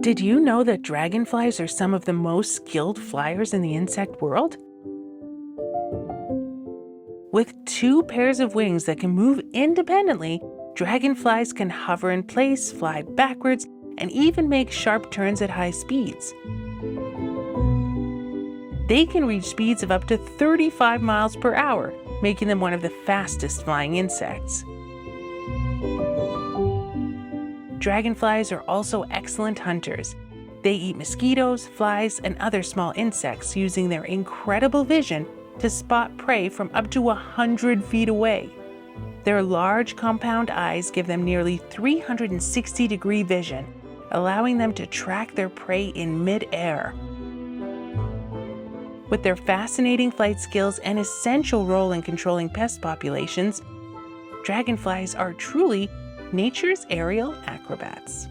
Did you know that dragonflies are some of the most skilled flyers in the insect world? With 2 pairs of wings that can move independently, dragonflies can hover in place, fly backwards, and even make sharp turns at high speeds. They can reach speeds of up to 35 miles per hour, making them one of the fastest flying insects. Dragonflies are also excellent hunters. They eat mosquitoes, flies, and other small insects using their incredible vision to spot prey from up to 100 feet away. Their large compound eyes give them nearly 360-degree vision, allowing them to track their prey in midair. With their fascinating flight skills and essential role in controlling pest populations, dragonflies are truly nature's aerial acrobats.